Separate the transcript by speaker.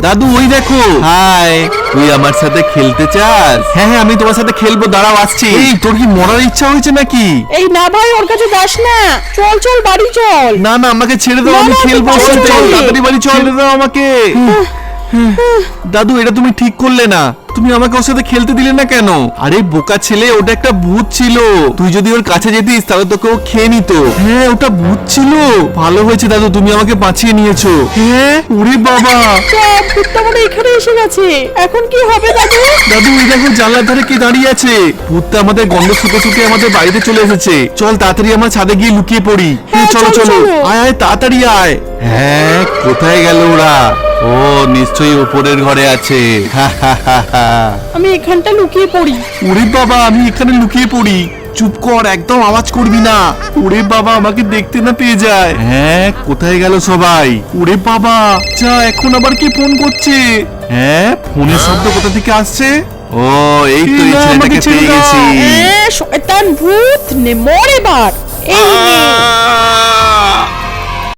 Speaker 1: দাদু ওই দেখো। হাই, তুই আমার সাথে খেলতে চাস? হ্যাঁ হ্যাঁ, আমি তোমার সাথে খেলবো, দাঁড়াও আসছি। এই তোর কি মরার ইচ্ছা হয়েছে নাকি?
Speaker 2: এই না ভাই, ওর কাছে যাস না, চল চল বাড়ি চল।
Speaker 1: না না, আমাকে ছেড়ে দাও,
Speaker 2: না,
Speaker 1: আমি
Speaker 2: না,
Speaker 1: খেলবো।
Speaker 2: তুই
Speaker 1: চল
Speaker 2: বাড়ি
Speaker 1: চল,
Speaker 2: চল।
Speaker 1: তাড়াতাড়ি বাড়ি চল। ছেড়ে দাও আমাকে। দাদু এটা তুমি ঠিক করলে না, তুমি আমাকে ওর সাথে খেলতে দিলে না কেন? আরে বোকা ছেলে, ওটা একটা ভূত ছিল। তুই যদি ওর কাছে যেতিস তাহলে তোকে ও খেয়ে নিত। হ্যাঁ ওটা ভূত ছিল। ভালো হয়েছে দাদু, তুমি আমাকে বাঁচিয়ে নিয়েছো। হ্যাঁ, ওরে বাবা।
Speaker 2: সব ভূতটা মনে এখানে এসে গেছে, এখন কি হবে দাদু?
Speaker 1: দাদু ওই দেখো, জানলার ধারে কে দাঁড়িয়ে আছে। ভূতটা আমাদের গন্ধ শুকে শুকে আমাদের বাড়িতে চলে এসেছে। চল তাড়াতাড়ি আমরা ছাদে গিয়ে লুকিয়ে পড়ি।
Speaker 2: হ্যাঁ,
Speaker 1: চলো
Speaker 2: চলো,
Speaker 1: চলো,
Speaker 2: চলো।
Speaker 1: আয় আয় তাড়াতাড়ি আয়। হ্যাঁ, কোথায় গেল ওরা? ও নিশ্চয়ই উপরের ঘরে আছে।
Speaker 2: আমি এখানটা লুকিয়ে পড়ি।
Speaker 1: ওরে বাবা, আমি এখানে লুকিয়ে পড়ি। চুপ কর, একদম আওয়াজ করবি না। ওরে বাবা, আমাকে দেখতে না পেয়ে যায়। হ্যাঁ, কোথায় গেল সবাই? ওরে বাবা, যা, এখন আবার কি ফোন করছে? হ্যাঁ, ফোনের শব্দ কোথা থেকে আসছে? ও এই তো, এই ছেলেটাকে পেয়ে গেছি।
Speaker 2: শয়তান ভূত, নে মর এবার। এই নে।